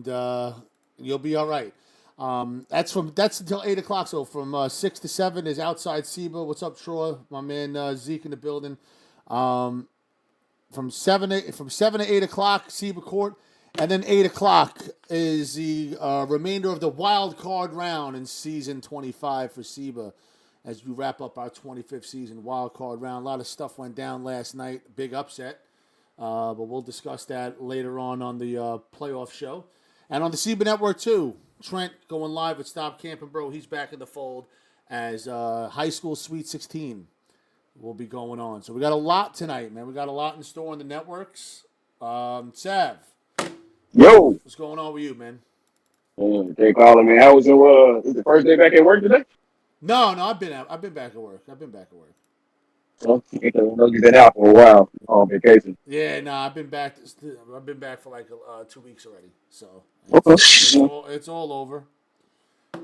and you'll be all right. That's until 8 o'clock. So from 6 to 7 is outside SIBA. What's up, Troy? My man Zeke in the building. Um, from 7 to 8 o'clock, SIBA Court, and then 8 o'clock is the remainder of the wild card round in season 25 for SIBA. As we wrap up our 25th season wild card round, a lot of stuff went down last night. Big upset, but we'll discuss that later on the playoff show, and on the SIBA Network too. Trent going live with Stop Camping Bro. He's back in the fold as High School Sweet 16 will be going on. So we got a lot tonight, man. We got a lot in store on the networks. Sav, Yo. what's going on with you, man? They calling me. How was your is the first day back at work today? No, I've been back at work. Well, you've been out for a while on vacation. Yeah, no, I've been back. I've been back for like 2 weeks already. So Okay. it's all over.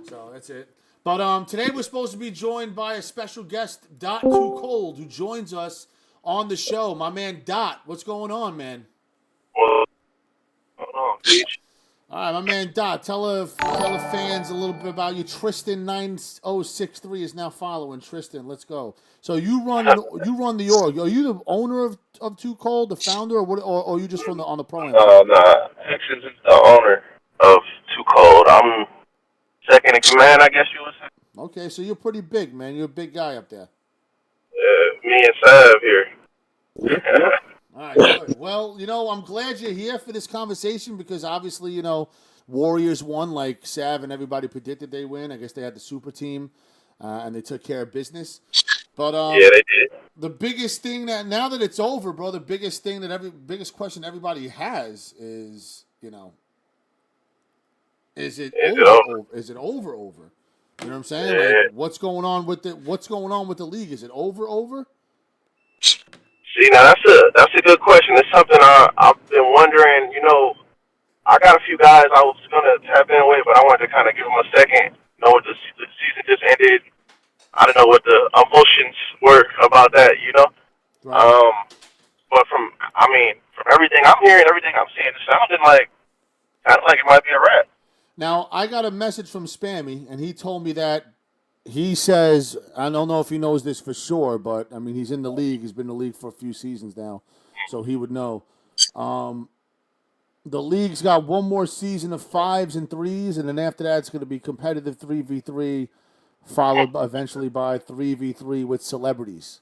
So that's it. But today we're supposed to be joined by a special guest, Dot Too Cold, who joins us on the show. My man Dot, what's going on, man? Well, hold on, Feach. All right, my man Dot, tell the fans a little bit about you. Tristan 9063 is now following. Tristan, let's go. So you run the org. Are you the owner of Too Cold, the founder, or what? Or are you just from on the pro am? Nah. X is the owner of Too Cold. I'm second in command, I guess you would say. Okay, so you're pretty big, man. You're a big guy up there. Me and Sav here. All right, good. Well, I'm glad you're here for this conversation because obviously, Warriors won like Sav and everybody predicted they win. I guess they had the super team, and they took care of business. But Yeah, they did. the biggest thing that now that it's over, bro, the biggest question everybody has is, is it over? Is it over? You know what I'm saying? Yeah. Like, what's going on with the league? Is it over? See, now that's a good question. It's something I've been wondering. I got a few guys I was gonna tap in with, but I wanted to kind of give them a second. The season just ended. I don't know what the emotions were about that. Right. But from everything I'm hearing, everything I'm seeing, it sounded like it might be a wrap. Now, I got a message from Spammy, and he told me that he says, I don't know if he knows this for sure, but, I mean, he's in the league. He's been in the league for a few seasons now, so he would know. The league's got one more season of 5s and 3s, and then after that, it's going to be competitive 3v3, followed eventually by 3v3 with celebrities.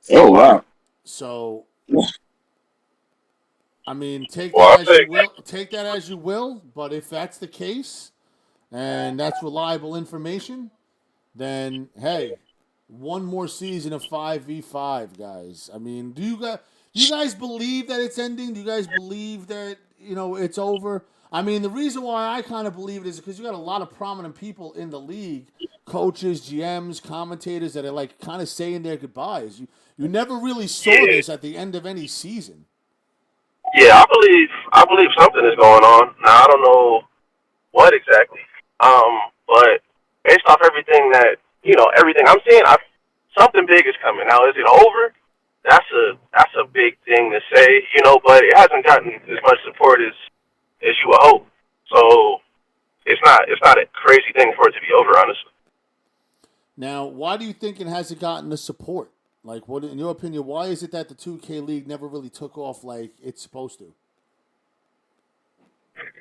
Oh, wow. So, I mean, take Well, that as you will, but if that's the case, and that's reliable information, then hey, one more season of 5v5, guys. I mean, do you guys believe that it's ending? Do you guys believe that it's over? I mean, the reason why I kind of believe it is because you got a lot of prominent people in the league, coaches, GMs, commentators that are like kind of saying their goodbyes. You never really saw this at the end of any season. Yeah, I believe something is going on. Now I don't know what exactly. But based off everything everything I'm seeing, something big is coming. Now, is it over? That's a big thing to say, but it hasn't gotten as much support as you would hope. So it's not a crazy thing for it to be over, honestly. Now, why do you think it hasn't gotten the support? Like, what in your opinion? Why is it that the 2K League never really took off like it's supposed to?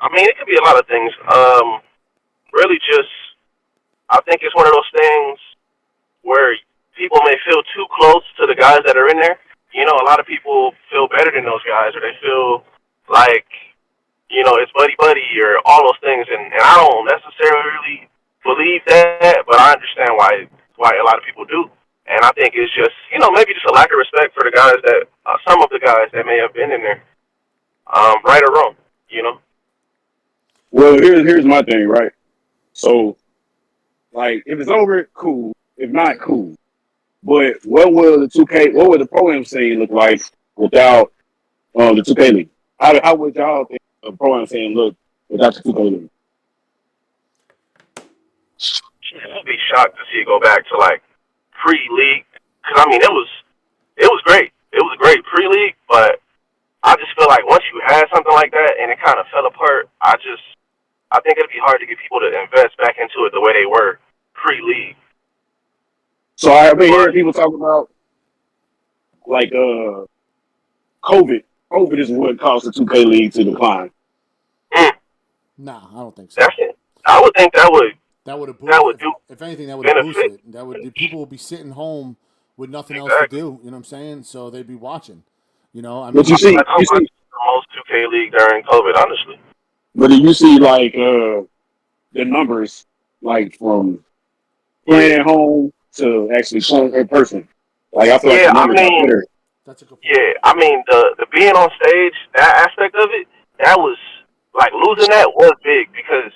I mean, it could be a lot of things. Really, just I think it's one of those things where people may feel too close to the guys that are in there. A lot of people feel better than those guys, or they feel like it's buddy or all those things, and I don't necessarily believe that, but I understand why a lot of people do. And I think it's just, maybe just a lack of respect for the guys that, some of the guys that may have been in there, right or wrong. Well, here's my thing, right? So, like, if it's over, cool. If not, cool. But what will the pro-am scene look like without the 2K League? How would y'all think the pro-am scene look without the 2K League? I'd be shocked to see it go back to like pre-league, because I mean it was great. It was great pre-league, but I just feel like once you had something like that and it kind of fell apart, I think it'd be hard to get people to invest back into it the way they were pre-league. So I've been hearing But people talk about like COVID. COVID is what caused the 2K league to decline. mm, Nah, I don't think so. that's it. I would think that That would have that boosted. would do If anything, that would have boosted benefit. it. That would people would be sitting home with nothing else to Exactly. do. You know what I'm saying? So they'd be watching. You know, I But mean, you see, Like I watched the most 2K league during COVID, honestly. but you see like the numbers like from playing Yeah. at home to actually playing in person. Like I feel like Yeah, the I numbers are mean, better. that's a good point. yeah, I mean the being on stage, that aspect of it, that was like losing that was big because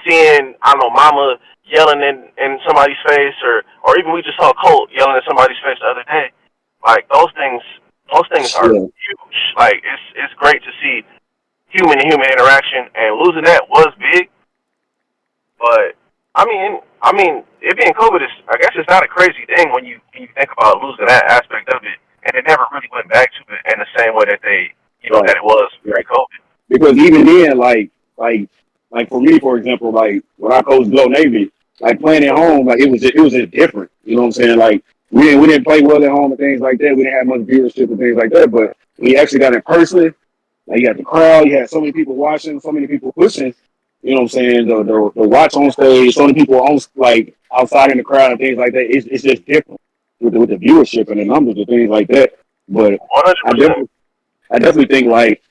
seeing I don't know Mama yelling in somebody's face or even we just saw Colt yelling in somebody's face the other day. Like those things are Yeah, huge. Like it's great to see human to human interaction and losing that was big. But I mean, it being COVID is I guess it's not a crazy thing when you think about losing that aspect of it, and it never really went back to it in the same way that they right. that it was Right. pre-COVID. Because even then, like for me, for example, like when I coached Glow Navy, like playing at home, like it was just different. You know what I'm saying? Like we didn't play well at home and things like that. We didn't have much viewership and things like that. But we actually got in person. Like you had the crowd, you had so many people watching, so many people pushing. You know what I'm saying? The watch on stage, so many people on like outside in the crowd and things like that. It's just different with the viewership and the numbers and things like that. But One hundred I percent. definitely I definitely think like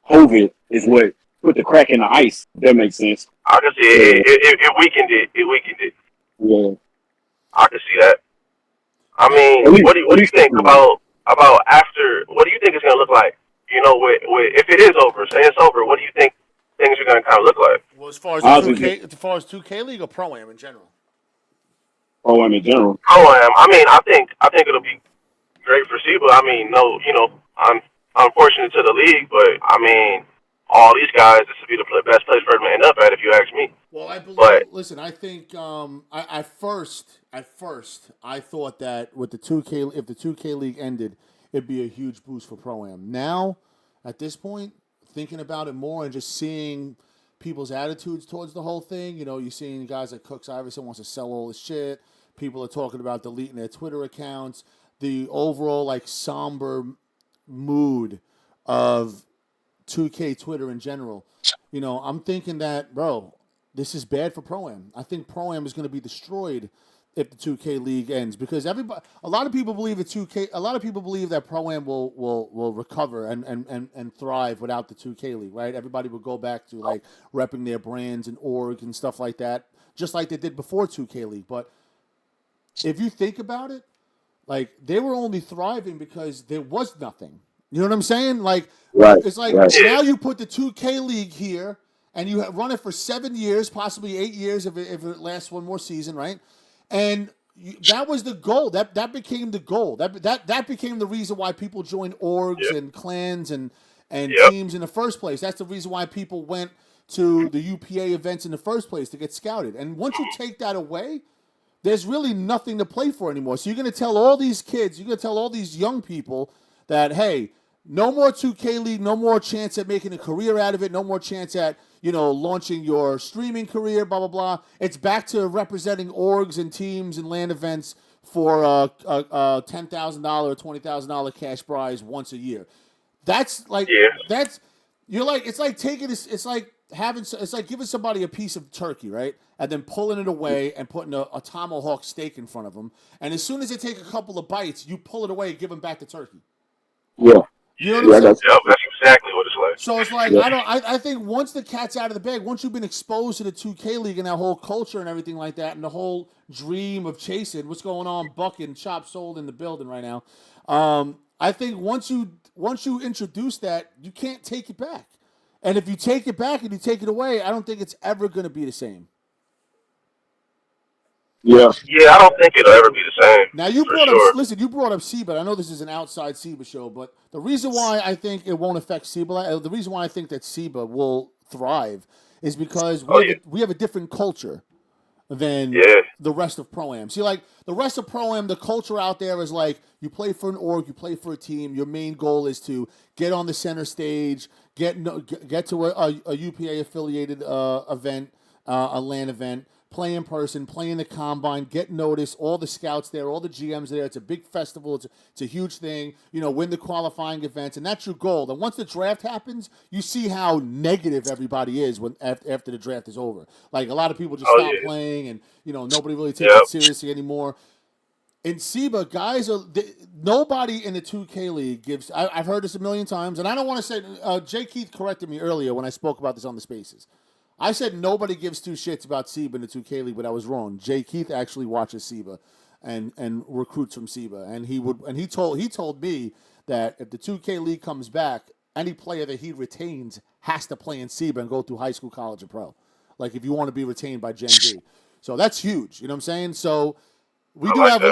COVID is what put the crack in the ice. If that makes sense. I can see Yeah, it weakened it. It weakened it. yeah. I can see that. I Hey, mean, what At do you least think about after? What do you think it's gonna look like? With if it is over, say it's over. What do you think things are gonna kind of look like? well, as far as the two honestly, K, as far as 2K league or pro am in general. oh, in general. Pro am. I think it'll be great for SIBA. I mean, no, I'm unfortunate to the league, but I mean, all these guys, this would be the best place for them to end up at, if you ask me. Well, I believe. But Listen, I think. At first, I thought that with the 2K, if the 2K league ended, it'd be a huge boost for pro am. Now, at this point, thinking about it more and just seeing people's attitudes towards the whole thing. You're seeing guys like Cooks Iverson wants to sell all his shit. People are talking about deleting their Twitter accounts. The overall like somber mood of 2K Twitter in general. I'm thinking that, bro, this is bad for Pro Am. I think Pro Am is going to be destroyed if the 2K league ends because a lot of people believe a lot of people believe that Pro Am will recover and thrive without the 2K league, right? Everybody will go back to like repping their brands and org and stuff like that, just like they did before 2K league. But if you think about it, like they were only thriving because there was nothing. You know what I'm saying? Like Right, it's like right. now you put the 2K league here and you run it for 7 years, possibly 8 years if it lasts one more season, right? And that was the goal. That became the goal. That became the reason why people joined orgs yep, and clans and yep, teams in the first place. That's the reason why people went to the UPA events in the first place to get scouted. And once you take that away, there's really nothing to play for anymore. So you're going to tell all these kids, you're going to tell all these young people that, hey, no more 2K League, no more chance at making a career out of it, no more chance at, launching your streaming career, blah, blah, blah. It's back to representing orgs and teams and land events for a $10,000 or $20,000 cash prize once a year. That's like, yeah, that's, you're like, it's like taking this, it's like giving somebody a piece of turkey, right? And then pulling it away and putting a tomahawk steak in front of them. And as soon as they take a couple of bites, you pull it away and give them back the turkey. Yeah, You know what I'm yeah, I saying? got yep. That's exactly what it's like. So it's like you. I think once the cat's out of the bag, once you've been exposed to the 2K league and that whole culture and everything like that, and the whole dream of chasing what's going on, Buck and Chop Sold in the building right now. I think once you introduce that, you can't take it back. And if you take it back and you take it away, I don't think it's ever going to be the same. Yeah, Yeah, I don't think it'll ever be the same Now you for brought up sure. listen, you brought up SIBA. I know this is an outside SIBA show, but the reason why I think it won't affect SIBA, the reason why I think that SIBA will thrive is because Oh yeah, we have a different culture. than Yeah. the rest of Pro-Am. See, like, the rest of Pro-Am, the culture out there is like, you play for an org, you play for a team, your main goal is to get on the center stage, get to a UPA-affiliated event, a LAN event, play in person, play in the combine, get noticed, all the scouts there, all the GMs there. It's a big festival. It's a huge thing. Win the qualifying events, and that's your goal. And once the draft happens, you see how negative everybody is when after the draft is over. Like, a lot of people just Oh stop yeah. playing, and nobody really takes Yep. it seriously anymore. In SIBA, guys nobody in the 2K league gives. I've heard this a million times, and I don't want to say. Jay Keith corrected me earlier when I spoke about this on the Spaces. I said nobody gives two shits about SIBA in the 2K league, but I was wrong. Jay Keith actually watches SIBA and recruits from SIBA, and he told me that if the 2K league comes back, any player that he retains has to play in SIBA and go through high school, college, or pro. Like, if you want to be retained by Gen B, so that's huge. You know what I'm saying? So we I do like have that.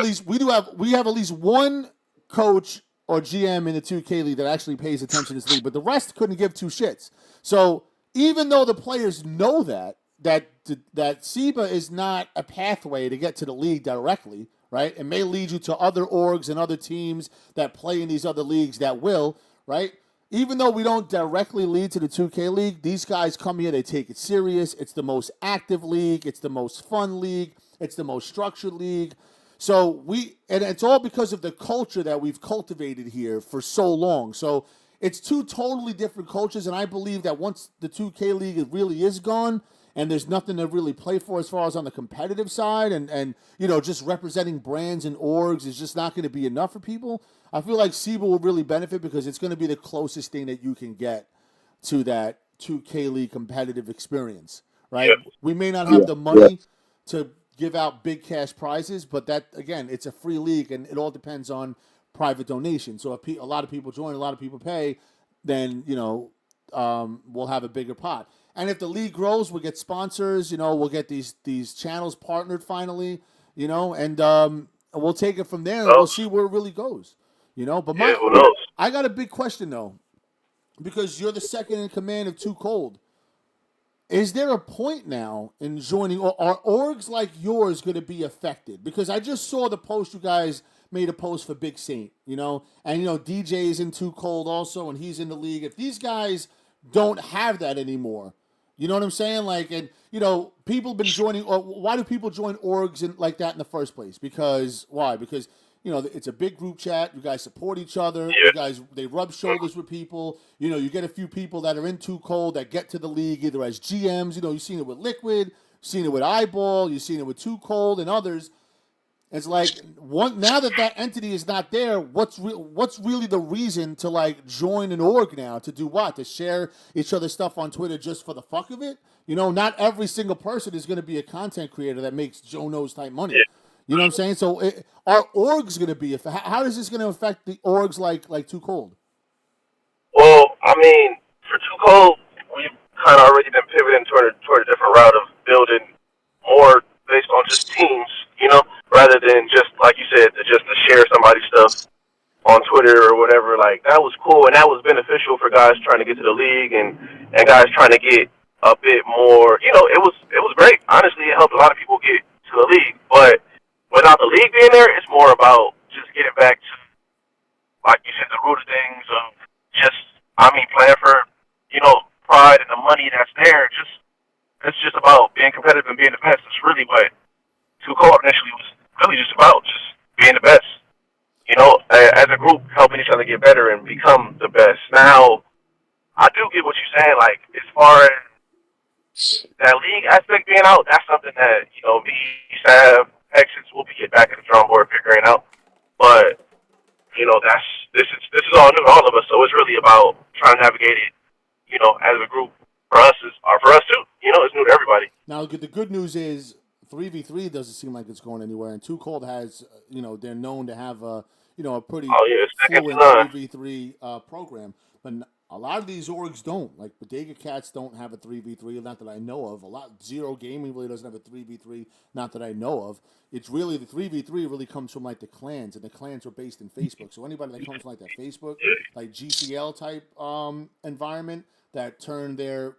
at least one coach or GM in the 2K league that actually pays attention to this league, but the rest couldn't give two shits. So even though the players know that SIBA is not a pathway to get to the league directly, right? It may lead you to other orgs and other teams that play in these other leagues that will, right? Even though we don't directly lead to the 2K league, these guys come here, they take it serious. It's the most active league. It's the most fun league. It's the most structured league. So and it's all because of the culture that we've cultivated here for so long. So it's two totally different cultures, and I believe that once the 2K league really is gone, and there's nothing to really play for as far as on the competitive side, and just representing brands and orgs is just not going to be enough for people. I feel like SIBA will really benefit because it's going to be the closest thing that you can get to that 2K league competitive experience, right? Yep. We may not have Yeah, the yeah, money to give out big cash prizes, but that, again, it's a free league, and it all depends on private donation. So if a lot of people join, a lot of people pay, then we'll have a bigger pot. And if the league grows, we'll get sponsors. We'll get these channels partnered finally. And we'll take it from there, and we'll see where it really goes. But Yeah. Who knows? I got a big question though, because you're the second in command of Too Cold. Is there a point now in joining, or are orgs like yours going to be affected? Because I just saw the post you guys made a post for Big Saint, and DJ's in Too Cold also, and he's in the league. If these guys don't have that anymore, you know what I'm saying? Like, and people have been joining. Or why do people join orgs like that in the first place? Because why? Because it's a big group chat. You guys support each other. Yeah. You guys, they rub shoulders with people. You get a few people that are in Too Cold that get to the league either as GMs. You've seen it with Liquid, you've seen it with Eyeball, you've seen it with Too Cold and others. It's like, now that entity is not there, what's really the reason to like join an org now? To do what? To share each other's stuff on Twitter just for the fuck of it? Not every single person is going to be a content creator that makes Joe Knows type money. Yeah. You know what I'm saying? So are orgs going to be? How is this going to affect the orgs like Too Cold? Well, I mean, for Too Cold, we've kind of already been pivoting toward a different route of building more based on just teams, rather than just, like you said, to share somebody's stuff on Twitter or whatever. Like, that was cool, and that was beneficial for guys trying to get to the league and guys trying to get a bit more. It was great. Honestly, it helped a lot of people get to the league. But without the league being there, it's more about just getting back to, like you said, the root of things of just, playing for, pride and the money that's there. It's just about being competitive and being the best. It's really what Too Cold initially was really just about, just being the best. As a group, helping each other get better and become the best. Now, I do get what you're saying. Like, as far as that league aspect being out, that's something that, me, Sav, Texas, will be get back at the drawing board figuring out. But, this is all new to all of us, so it's really about trying to navigate it, as a group. For us too. It's new to everybody. Now, the good news is 3v3 doesn't seem like it's going anywhere, and Too Cold has, they're known to have a pretty Oh yeah, it's second to fluent none. 3v3 program, but a lot of these orgs don't. Like, Bodega Cats don't have a 3v3, not that I know of. Zero Gaming really doesn't have a 3v3, not that I know of. It's really, the 3v3 really comes from like the clans, and the clans are based in Facebook. So anybody that comes from like that Facebook, like GCL type environment that turn their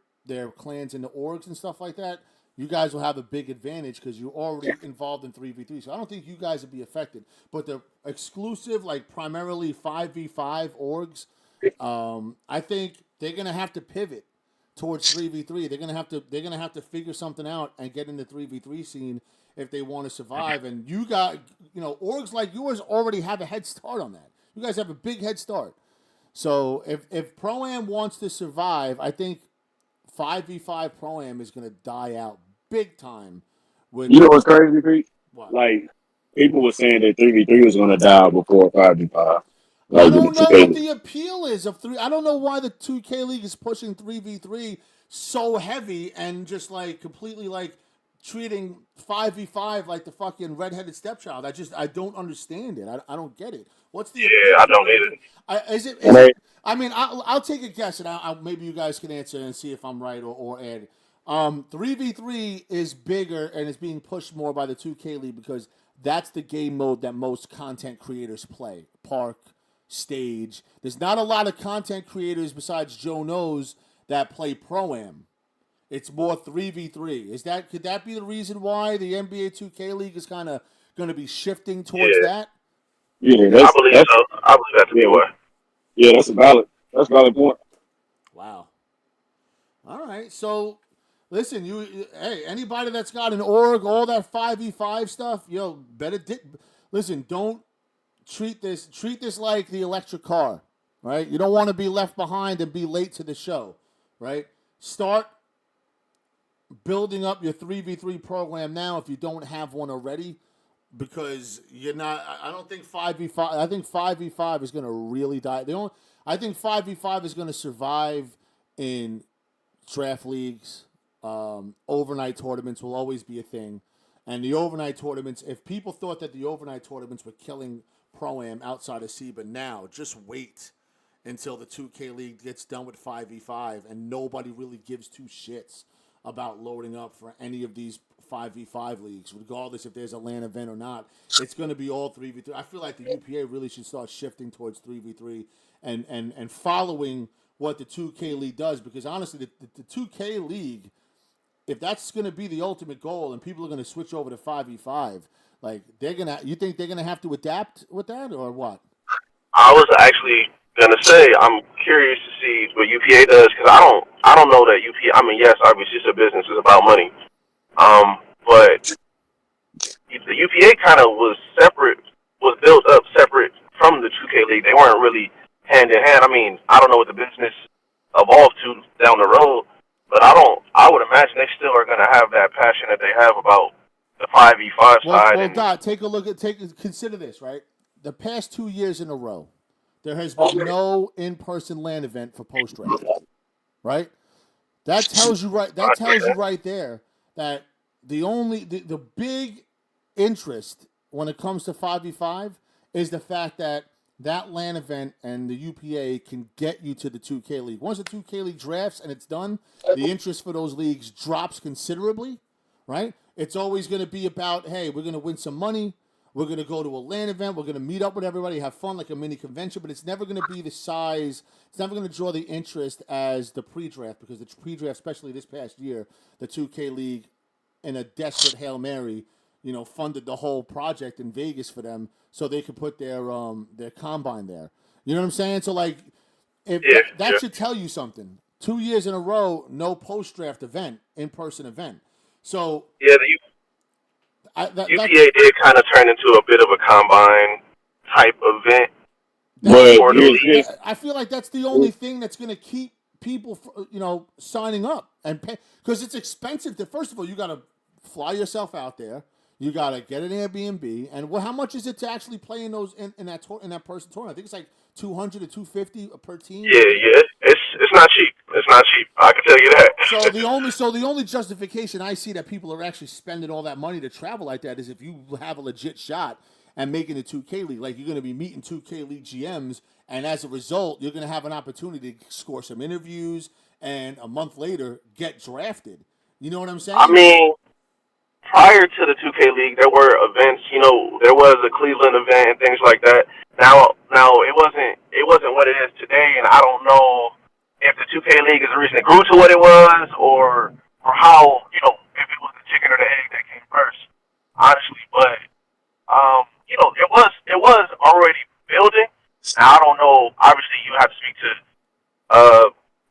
clans into orgs and stuff like that, You guys will have a big advantage because you're already involved in 3v3. So I don't think you guys would be affected. But the exclusive, like primarily 5v5 orgs, I think they're gonna have to pivot towards 3v3. They're gonna have to figure something out and get in the 3v3 scene if they want to survive. And you got, orgs like yours already have a head start on that. You guys have a big head start. So if Pro-Am wants to survive, I think 5v5 Pro-Am is gonna die out big time. You know what's crazy, Pete? What? Like, people were saying that 3v3 was going to die before 5v5. I Like, don't the know 2K. what the appeal is of 3. I don't know why the 2K League is pushing 3v3 so heavy and just like completely like treating 5v5 like the fucking redheaded stepchild. I don't understand it. I don't get it. What's the appeal? I don't either. Is it? I mean, I'll take a guess, and maybe you guys can answer and see if I'm right or add. 3v3 is bigger and is being pushed more by the 2K League because that's the game mode that most content creators play. Park, stage. There's not a lot of content creators besides Joe Knows that play Pro-Am. It's more 3v3. Could that be the reason why the NBA 2K League is kind of going to be shifting towards that? Yeah, I believe so. I believe that to be why. Yeah, that's a valid point. Wow. All right, so listen, hey, anybody that's got an org, all that 5v5 stuff, listen, don't treat this like the electric car, right? You don't want to be left behind and be late to the show, right? Start building up your 3v3 program now if you don't have one already, because you're not. I don't think 5v5. I think 5v5 is going to really die. I think 5v5 is going to survive in draft leagues. Overnight tournaments will always be a thing, and the overnight tournaments. If people thought that the overnight tournaments were killing Pro-Am outside of SIBA, now just wait until the 2K League gets done with 5v5, and nobody really gives two shits about loading up for any of these 5v5 leagues, regardless if there's a LAN event or not. It's going to be all 3v3. I feel like the UPA really should start shifting towards 3v3 and following what the 2K League does, because honestly, the 2K League, if that's going to be the ultimate goal and people are going to switch over to 5v5, like you think they're going to have to adapt with that or what? I was actually gonna say I'm curious to see what UPA does, because I don't know that UPA. I mean, yes, obviously it's a business, it's about money. But the UPA kind of was built up separate from the 2K League. They weren't really hand in hand. I mean, I don't know what the business evolved to down the road, but I would imagine they still are gonna have that passion that they have about the 5v5 side. Well, Dot, consider this, right? The past 2 years in a row, there has been no in-person LAN event for post-draft, right? That tells you right there that the big interest when it comes to 5v5 is the fact that LAN event and the UPA can get you to the 2K League. Once the 2K League drafts and it's done, the interest for those leagues drops considerably, right? It's always going to be about, hey, we're going to win some money. We're going to go to a LAN event. We're going to meet up with everybody, have fun like a mini convention, but it's never going to be the size. It's never going to draw the interest as the pre-draft, because the pre-draft, especially this past year, the 2K League, in a desperate Hail Mary, funded the whole project in Vegas for them so they could put their combine there. You know what I'm saying? So, like, that should tell you something. 2 years in a row, no post-draft event, in-person event. So yeah, the UPA did kind of turn into a bit of a combine type event. But I feel like that's the only thing that's going to keep people, signing up and pay, because it's expensive. First of all, you got to fly yourself out there. You got to get an Airbnb, and how much is it to actually play in those in that person tournament? I think it's like $200 to $250 per team. Yeah, it's not cheap. It's not cheap. I can tell you that. So the only justification I see that people are actually spending all that money to travel like that is if you have a legit shot and making a 2K League. Like, you're going to be meeting 2K League GMs, and as a result, you're going to have an opportunity to score some interviews, and a month later get drafted. You know what I'm saying? I mean, prior to the 2K League, there were events. There was a Cleveland event and things like that. Now it wasn't what it is today, and I don't know if the 2K League is the reason it grew to what it was, or how if it was already building. Now, I don't know. Obviously, you have to speak to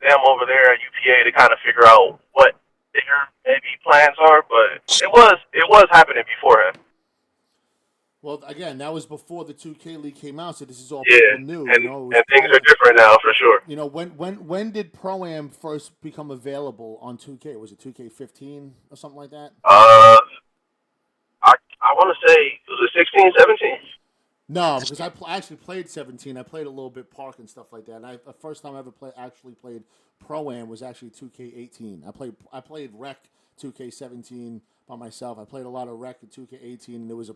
them over there at UPA to kind of figure out what their maybe plans are. But it was happening beforehand. Well, again, that was before the 2K League came out, so this is all Yeah, people knew. You know, it was and things Pro. are different now for sure. You know, when did Pro Am first become available on 2K? Was it 2K15 or something like that? I want to say was it 16, 17? No, because I actually played 17. I played a little bit Park and stuff like that. And the first time I ever actually played Pro Am was actually 2K18. I played Rec 2K17 by myself. I played a lot of Rec in 2K18. And there was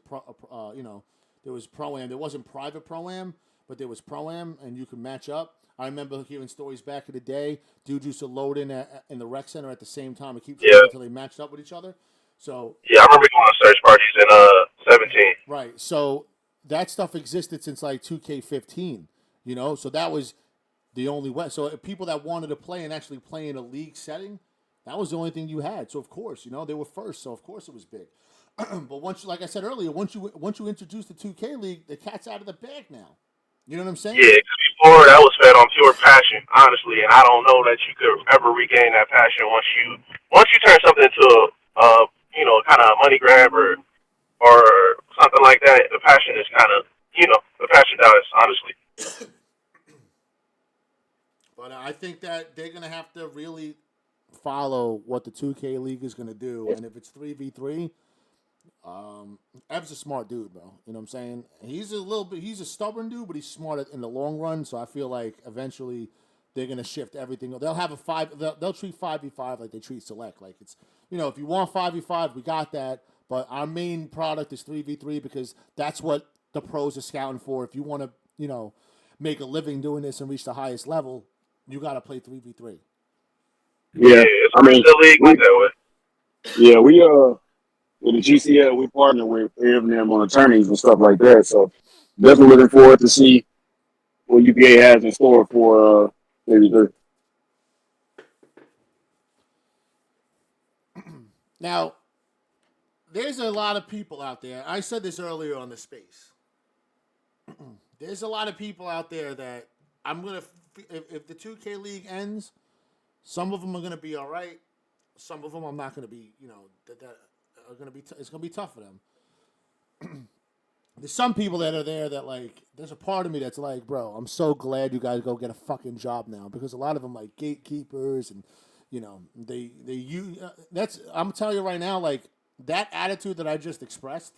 there was Pro Am. There wasn't private Pro Am, but there was Pro Am, and you could match up. I remember hearing stories back in the day. Dudes used to load in the Rec Center at the same time and keep playing until they matched up with each other. So yeah, I remember going to search parties in 17. right. So that stuff existed since like 2K15, you know? So that was the only way. So people that wanted to play and actually play in a league setting, that was the only thing you had. So of course, you know, they were first, so of course it was big. But like I said earlier, once you introduce the 2K League, the cat's out of the bag now. You know what I'm saying? Yeah, before that was fed on pure passion, honestly, and I don't know that you could ever regain that passion once you turn something into a kind of money grab or something like that. The passion is kind of the passion dies, honestly. But I think that they're gonna have to really follow what the 2K League is gonna do, and if it's 3v3. Ev's a smart dude, bro. You know what I'm saying? He's a stubborn dude, but he's smart in the long run. So I feel like eventually they're gonna shift everything. They'll have they'll treat 5v5 like they treat Select. Like it's, if you want 5v5, we got that. But our main product is 3v3 because that's what the pros are scouting for. If you want to, make a living doing this and reach the highest level, you got to play 3v3. Yeah, it's the league went that way. Yeah, with the GCL, we partner with them on attorneys and stuff like that. So definitely looking forward to see what UPA has in store for maybe the. Now, there's a lot of people out there. I said this earlier on the space. There's a lot of people out there that if the 2K League ends, some of them are gonna be all right. Some of them I'm not gonna be. That are gonna be. It's gonna be tough for them. There's some people that are there that like. There's a part of me that's like, bro, I'm so glad you guys go get a fucking job now because a lot of them like gatekeepers and I'm telling you right now, like that attitude that I just expressed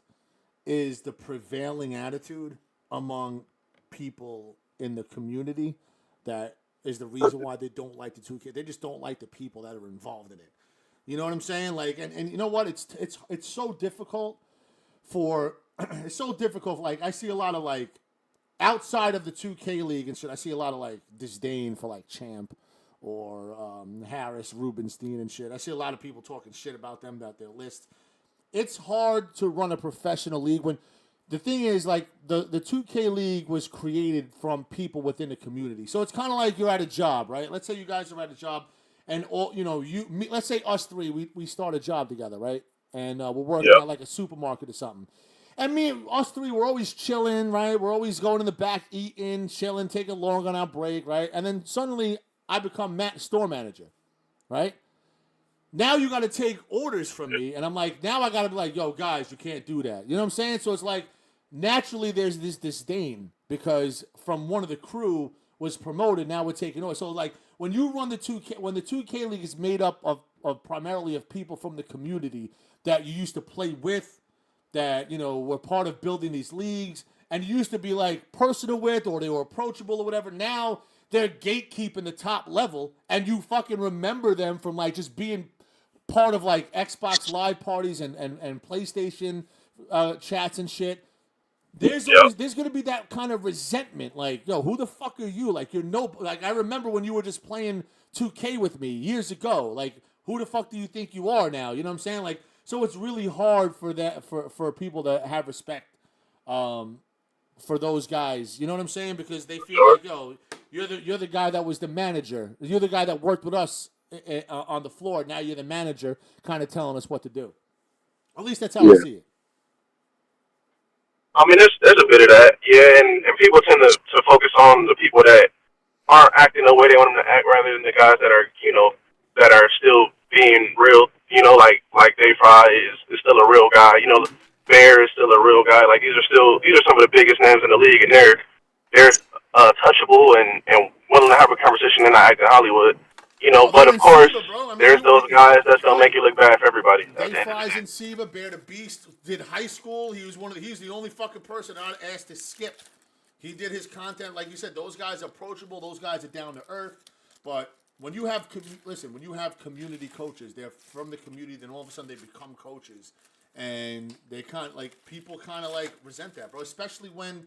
is the prevailing attitude among people in the community. That is the reason why they don't like the 2K. They just don't like the people that are involved in it. You know what I'm saying? Like, and you know what? It's so difficult for it's so difficult. Like, I see a lot of like outside of the 2K League and shit. I see a lot of like disdain for like Champ or Harris, Rubenstein and shit. I see a lot of people talking shit about them, about their list. It's hard to run a professional league when the thing is like the 2K League was created from people within the community. So it's kind of like you're at a job, right? Let's say you guys are at a job. And all let's say us three, we start a job together, right? And we're working at like a supermarket or something. And us three, we're always chilling, right? We're always going in the back, eating, chilling, taking long on our break, right? And then suddenly I become store manager, right? Now you got to take orders from me, and I'm like, now I got to be like, yo, guys, you can't do that. You know what I'm saying? So it's like naturally there's this disdain because from one of the crew was promoted, now we're taking over. So like when you run the 2K, when the 2K League is made up of primarily of people from the community that you used to play with, that were part of building these leagues, and you used to be like personal with, or they were approachable or whatever. Now they're gatekeeping the top level, and you fucking remember them from like just being part of like Xbox Live parties and PlayStation chats and shit. There's gonna be that kind of resentment, like, yo, who the fuck are you? Like, like I remember when you were just playing 2K with me years ago. Like, who the fuck do you think you are now? You know what I'm saying? Like, so it's really hard for people to have respect for those guys. You know what I'm saying? Because they feel like, yo, you're the guy that was the manager. You're the guy that worked with us on the floor. Now you're the manager, kind of telling us what to do. At least that's how I see it. I mean, there's a bit of that, yeah, and people tend to focus on the people that aren't acting the way they want them to act, rather than the guys that are, that are still being real. Like Dave Fry is still a real guy. Bear is still a real guy. Like these are some of the biggest names in the league, and they're touchable and willing to have a conversation and not act in Hollywood. Well, But they're of in course, SIBA, bro. I mean, there's those guys that's gonna make you look bad for everybody. At Dave the end of the Fry's day. in SIBA. Bear the Beast did high school. He was he's the only fucking person I asked to skip. He did his content, like you said. Those guys are approachable. Those guys are down to earth. But when you have when you have community coaches, they're from the community. Then all of a sudden they become coaches, and they people kind of like resent that, bro. Especially when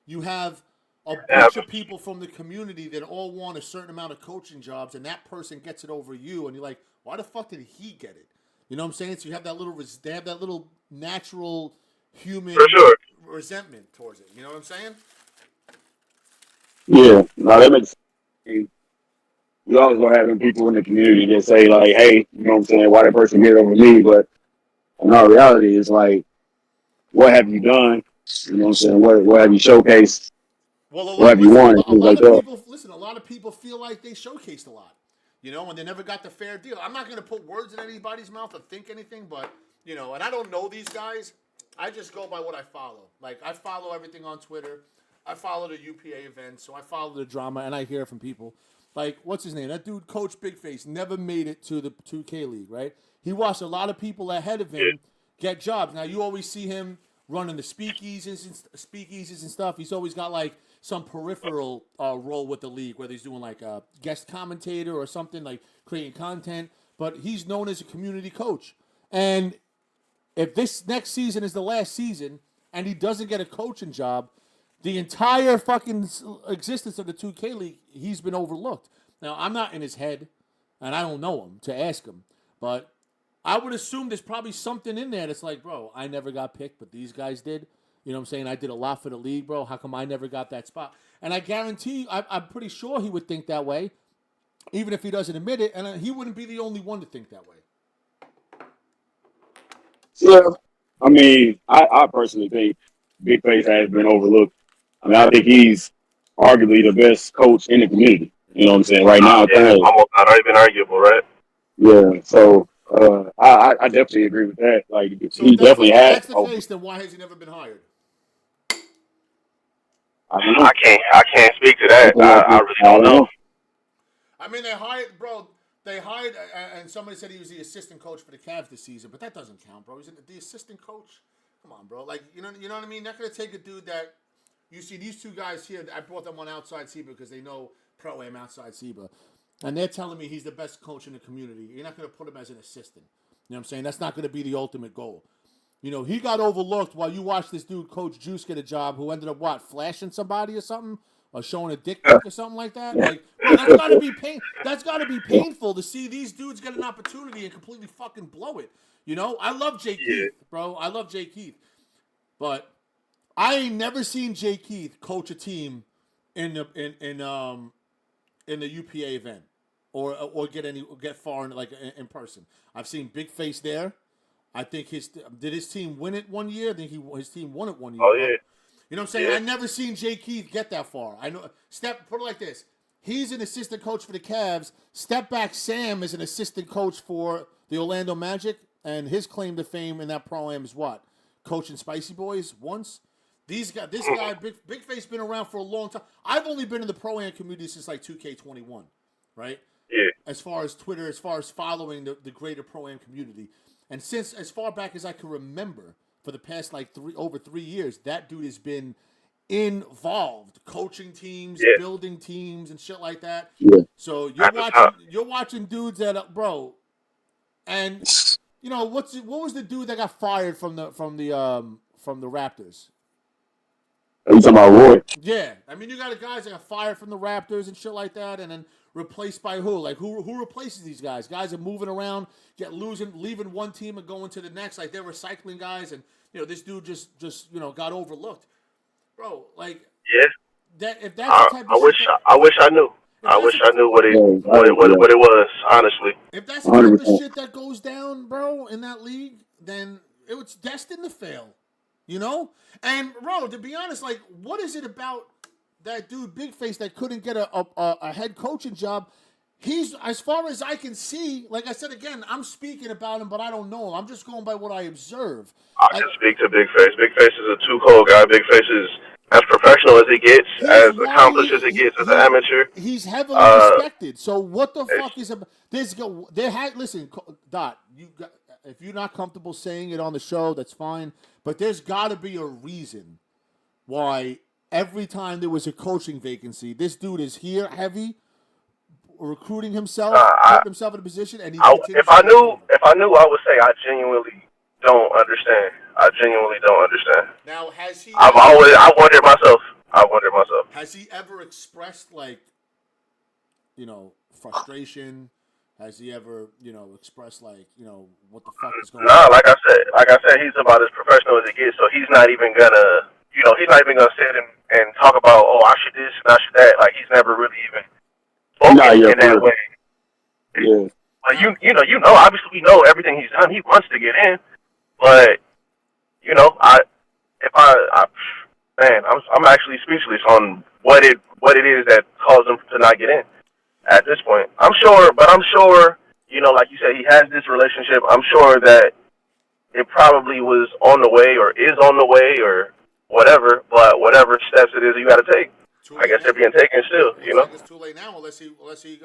you have a bunch of people from the community that all want a certain amount of coaching jobs, and that person gets it over you, and you're like, why the fuck did he get it? You know what I'm saying? So you have that little, they have that little natural human For sure. resentment towards it. You know what I'm saying? Yeah, no, that makes sense. You always gonna have them people in the community that say like, "Hey, you know what I'm saying? Why that person get over me?" But in all reality, it's like, what have you done? You know what I'm saying? What have you showcased? Well, What have you won? a Things lot like of that. people listen. A lot of people feel like they showcased a lot, and they never got the fair deal. I'm not going to put words in anybody's mouth or think anything, but and I don't know these guys. I just go by what I follow. Like I follow everything on Twitter. I follow the UPA events, so I follow the drama, and I hear from people. Like what's his name? That dude, Coach Big Face, never made it to the 2K League, right? He watched a lot of people ahead of him get jobs. Now you always see him running the speakeasies and stuff. He's always got like some peripheral role with the league, whether he's doing like a guest commentator or something, like creating content. But he's known as a community coach. And if this next season is the last season and he doesn't get a coaching job, the entire fucking existence of the 2K League, he's been overlooked. Now, I'm not in his head, and I don't know him to ask him, but I would assume there's probably something in there that's like, bro, I never got picked, but these guys did. You know what I'm saying? I did a lot for the league, bro. How come I never got that spot? And I guarantee you, I'm pretty sure he would think that way, even if he doesn't admit it, and he wouldn't be the only one to think that way. Yeah, I mean, I personally think Big Face has been overlooked. I mean, I think he's arguably the best coach in the community. You know what I'm saying? Right now, Yeah, currently. almost not even arguable, right? Yeah. So I definitely agree with that. Like So he definitely if had. that's the case, then why has he never been hired? I don't know. I can't speak to that. I really don't know. I mean, they hired, bro. They hired, and somebody said he was the assistant coach for the Cavs this season, but that doesn't count, bro. He's the assistant coach. Come on, bro. Like you know what I mean. They're gonna take a dude that you see these two guys here. I brought them on outside SIBA because they know pro am outside SIBA, and they're telling me he's the best coach in the community. You're not gonna put him as an assistant. You know what I'm saying? That's not gonna be the ultimate goal. He got overlooked while you watched this dude, Coach Juice, get a job who ended up what, flashing somebody or something, or showing a dick pic or something like that. Like, bro, that's gotta be That's gotta be painful to see these dudes get an opportunity and completely fucking blow it. I love Jay Keith, bro. I love Jay Keith, but I ain't never seen Jay Keith coach a team in the UPA event or get far in person. I've seen Big Face there. I think did his team win it one year? I think his team won it one year. Oh yeah. You know what I'm saying? I never seen Jay Keith get that far. I know. Put it like this: he's an assistant coach for the Cavs. Step back, Sam is an assistant coach for the Orlando Magic, and his claim to fame in that pro-am is what? Coaching Spicy Boys once. This guy, Big Face, been around for a long time. I've only been in the pro-am community since like 2K21, right? Yeah. As far as Twitter, as far as following the greater pro-am community. And since as far back as I can remember, for the past like over 3 years, that dude has been involved, coaching teams, building teams, and shit like that. Yeah. So you're watching dudes that bro, and what was the dude that got fired from the Raptors? Are you talking about Roy? Yeah, I mean you got guys that got fired from the Raptors and shit like that, and then replaced by who? Like who replaces these guys? Guys are moving around, leaving one team and going to the next. Like they're recycling guys, and this dude just got overlooked, bro. Like if that's the type of I wish I knew. I wish I knew what it was. Honestly, if that's the type of shit that goes down, bro, in that league, then it's destined to fail. You know? And, bro, to be honest, like, what is it about that dude, Big Face, that couldn't get a head coaching job? He's, as far as I can see, like I said again, I'm speaking about him, but I don't know him. I'm just going by what I observe. I can speak to Big Face. Big Face is a too cold guy. Big Face is as professional as he gets, He's as accomplished as he widely gets as an amateur. he's heavily respected. So what the It's, fuck is about this? There had listen, Dot. You got, if you're not comfortable saying it on the show, that's fine. But there's got to be a reason why every time there was a coaching vacancy, this dude is here heavy, recruiting himself, I, putting himself in a position, and he continues if I to take knew, over. I would say I genuinely don't understand. I genuinely don't understand. Now, has he? I wondered myself. Has he ever expressed like, frustration? Has he ever, expressed like, what the fuck is going Nah, on? like I said, he's about as professional as it gets. So he's not even gonna, he's not even gonna sit and talk about, oh, I should this and I should that. Like he's never really even spoken in that way. Yeah. But obviously we know everything he's done. He wants to get in, but I'm actually speechless on what it is that caused him to not get in at this point. I'm sure, like you said, he has this relationship. I'm sure that it probably was on the way or is on the way or whatever. But whatever steps it is you got to take, I guess they're being taken still. Looks like it's too late now, unless he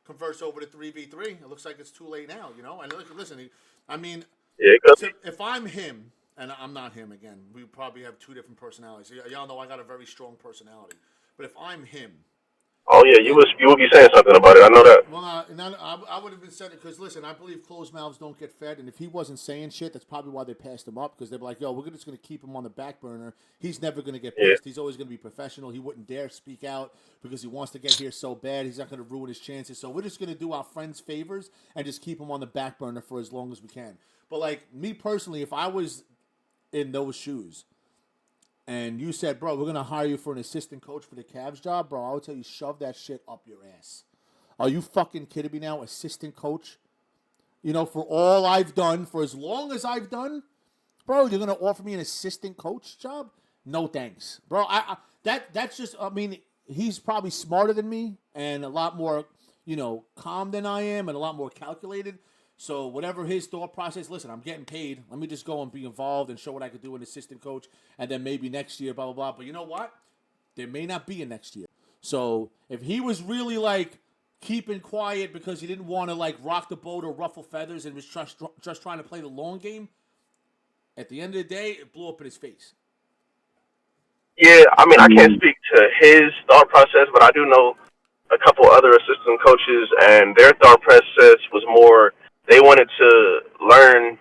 converts over to 3v3. It looks like it's too late now. And listen, I mean, if I'm him. And I'm not him again. We probably have two different personalities. Y'all know I got a very strong personality. But if I'm him, oh yeah, you would be saying something about it. I know that. Well, I would have been saying it because listen, I believe closed mouths don't get fed, and if he wasn't saying shit, that's probably why they passed him up because they're like, yo, we're just going to keep him on the back burner. He's never going to get pissed. He's always going to be professional. He wouldn't dare speak out because he wants to get here so bad. He's not going to ruin his chances. So we're just going to do our friends favors and just keep him on the back burner for as long as we can. But like me personally, if I was in those shoes, and you said, bro, we're going to hire you for an assistant coach for the Cavs job, bro, I would tell you, shove that shit up your ass. Are you fucking kidding me now? Assistant coach? For all I've done, for as long as I've done, bro, you're going to offer me an assistant coach job? No thanks. Bro, that's just, I mean, he's probably smarter than me and a lot more, calm than I am and a lot more calculated. So whatever his thought process, listen, I'm getting paid. Let me just go and be involved and show what I could do an assistant coach. And then maybe next year, blah, blah, blah. But you know what? There may not be a next year. So if he was really like keeping quiet because he didn't want to like rock the boat or ruffle feathers and was just trying to play the long game, at the end of the day, it blew up in his face. Yeah, I mean, I can't speak to his thought process, but I do know a couple other assistant coaches, and their thought process was more they wanted to learn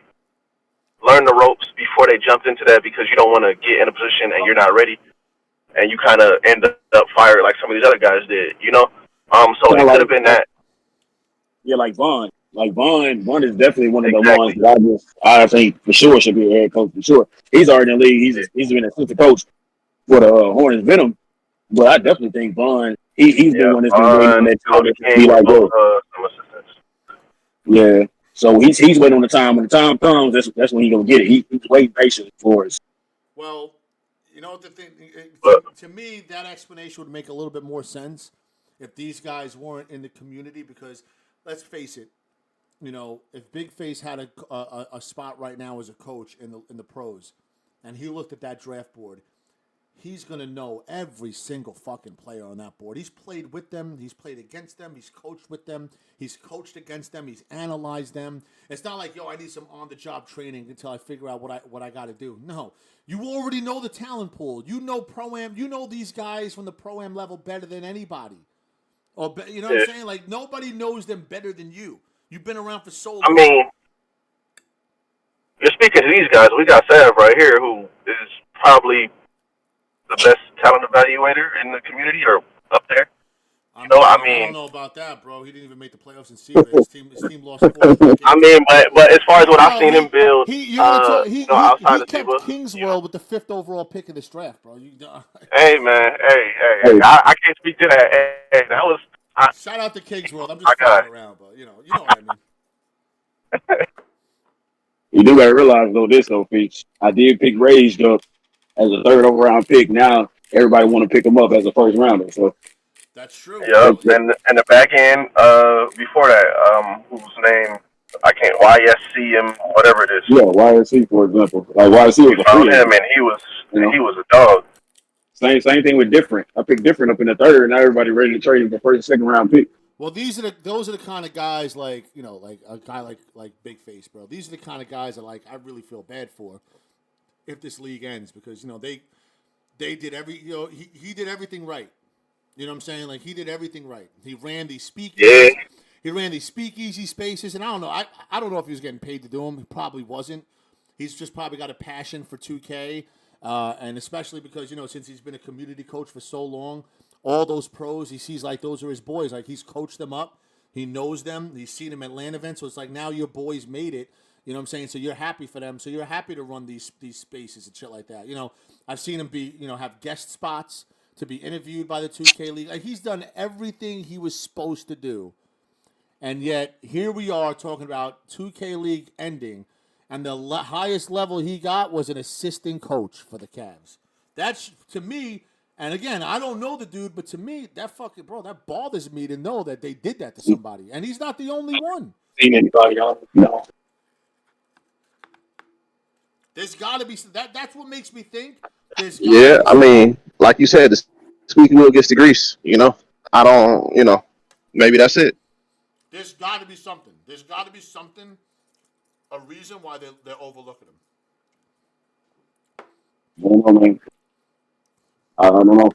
the ropes before they jumped into that because you don't want to get in a position and you're not ready, and you kind of end up fired like some of these other guys did, So it could have been that. Yeah, like Vaughn. Vaughn is definitely one of the ones that I think for sure should be a head coach for sure. He's already in the league. He's been an assistant coach for the Hornets Venom. But I definitely think Vaughn, he's been one that's been waiting on that time to be like, some assistants. Yeah. So he's waiting on the time. When the time comes, that's when he's gonna get it. He's waiting patiently for us. Well, the thing to me, that explanation would make a little bit more sense if these guys weren't in the community. Because let's face it, if Big Face had a spot right now as a coach in the pros, and he looked at that draft board, he's going to know every single fucking player on that board. He's played with them. He's played against them. He's coached with them. He's coached against them. He's analyzed them. It's not like, I need some on-the-job training until I figure out what I got to do. No. You already know the talent pool. You know Pro-Am. You know these guys from the Pro-Am level better than anybody. Or, you know what I'm saying? Like, nobody knows them better than you. You've been around for so long. I mean, you're speaking to these guys. We got Sav right here who is probably the best talent evaluator in the community or up there. I don't know about that, bro. He didn't even make the playoffs in SIBA. His team lost 4 games. I mean, but as far as what I've seen him build, he outside of kept SIBA, Kingswell with the 5th overall pick in this draft, bro. Hey, man. Hey. I can't speak to that. Hey, that was... Shout out to Kingswell. I'm just fucking around, but you know what I mean. do gotta realize though this though, Feach. I did pick Rage up as a third overall pick. Now everybody want to pick him up as a first rounder. So That's true. Yep. that, And the back end, before that, whose name I can't YSC whatever it is. yeah, YSC for example, like YSC We was a found free him, agent. and You know, he was a dog. same thing with different. I picked different up in the third. Now everybody ready to trade him for first and second round pick. Well, those are the kind of guys like like a guy like Big Face, bro. These are the kind of guys that like I really feel bad for if this league ends because they did he did everything right. You know what I'm saying? Like he did everything right. He ran these Yeah. speakeasies. He ran these speakeasy spaces, and I don't know. I don't know if he was getting paid to do them. He probably wasn't. He's just probably got a passion for 2K, and especially because since he's been a community coach for so long, all those pros he sees like those are his boys. Like he's coached them up. He knows them. He's seen them at LAN events. So it's like now your boys made it. You know what I'm saying? So you're happy for them. So you're happy to run these spaces and shit like that. I've seen him be have guest spots to be interviewed by the 2K League. Like he's done everything he was supposed to do. And yet here we are talking about 2K League ending, and the highest level he got was an assistant coach for the Cavs. That's to me, and again, I don't know the dude, but to me, that bothers me to know that they did that to somebody, and he's not the only one. Seen anybody else? No. There's got to be that. That's what makes me think. There's got to Yeah, be I mean, like you said, the squeaky wheel gets the grease. I don't. Maybe that's it. there's got to be something. There's got to be something. A reason why they're overlooking him. I don't know, man. I don't know.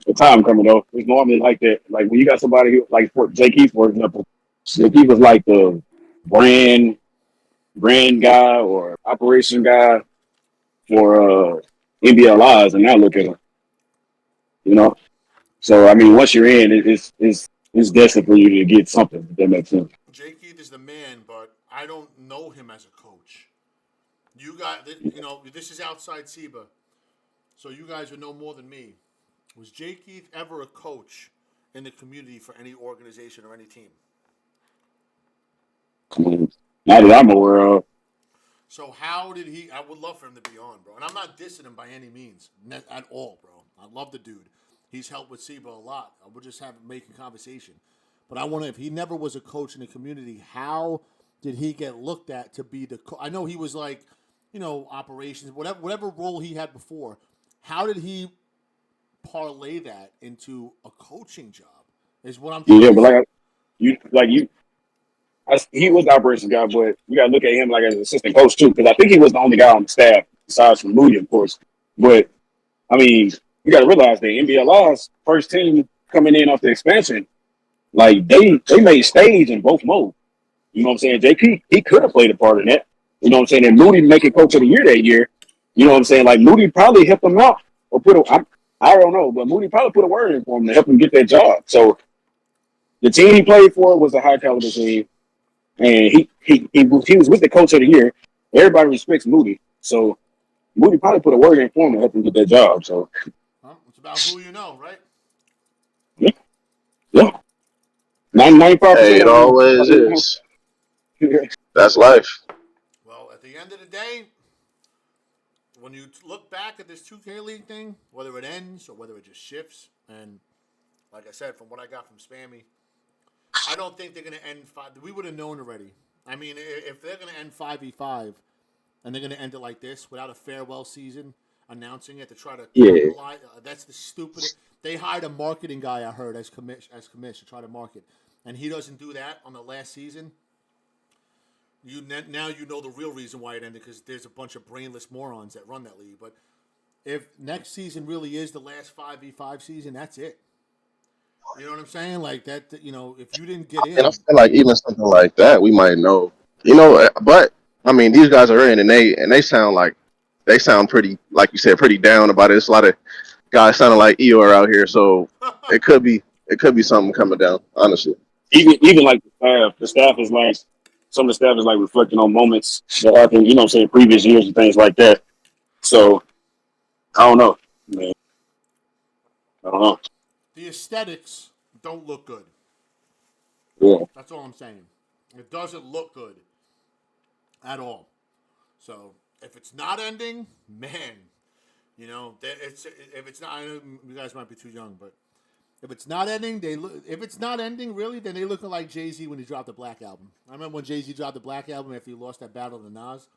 The time coming though. It's normally like that. Like when you got somebody who, like for Jake Keith, for example. Jake Keith was like the brand guy or operation guy for NBLIs, and now look at him. You know. So I mean, once you're in, it's destined for you to get something. If that makes sense. Jake Keith is the man, but I don't know him as a coach. This is outside SIBA, so you guys would know more than me. Was Jake Keith ever a coach in the community for any organization or any team? Now that I'm aware of. So how did he? I would love for him to be on, bro. And I'm not dissing him by any means, at all, bro. I love the dude. He's helped with SIBA a lot. We're just making conversation. But I wonder if he never was a coach in the community, how did he get looked at to be the coach? I know he was like, operations, whatever role he had before. How did he parlay that into a coaching job? Is what I'm trying Yeah, to but say. he was the operations guy, but you got to look at him like as an assistant coach too, because I think he was the only guy on the staff besides from Moody, of course. But I mean, you got to realize the NBLR's first team coming in off the expansion, like they made stage in both modes. You know what I'm saying? JP, he could have played a part in that. You know what I'm saying? And Moody making coach of the year that year. You know what I'm saying? Like Moody probably helped him out or I don't know, but Moody probably put a word in for him to help him get that job. So the team he played for was a high caliber team, and he was with the coach of the year. Everybody respects Moody, so Moody probably put a word in for him to help him get that job. So It's about who you know, right? yeah, yeah, 95% Hey, it of always them. is. That's life. Well, at the end of the day, when you look back at this 2K League thing, whether it ends or whether it just shifts, and like I said, from what I got from Spammy, I don't think they're going to end five. We would have known already. I mean, if they're going to end 5v5 and they're going to end it like this without a farewell season, announcing it to try to Yeah. capitalize, that's the stupidest. They hired a marketing guy, I heard, as commish to try to market, and he doesn't do that on the last season. Now you know the real reason why it ended, because there's a bunch of brainless morons that run that league. But if next season really is the last 5v5 season, that's it. You know what I'm saying? Like that. If you didn't get And I in, feel like even something like that, we might know. But I mean, these guys are in, and they sound pretty, like you said, pretty down about it. It's a lot of guys sounding like Eeyore out here, so it could be something coming down. Honestly, Even like the staff is like some of the staff is like reflecting on moments that happened, you know what I'm saying, previous years and things like that. So I don't know, man. I don't know. the aesthetics don't look good. Yeah. That's all I'm saying. It doesn't look good. at all. So if it's not ending, man, you know, it's if it's not. I know you guys might be too young, but if it's not ending, if it's not ending really, then they looking like Jay-Z when he dropped the Black album. I remember when Jay-Z dropped the Black album after he lost that battle to Nas.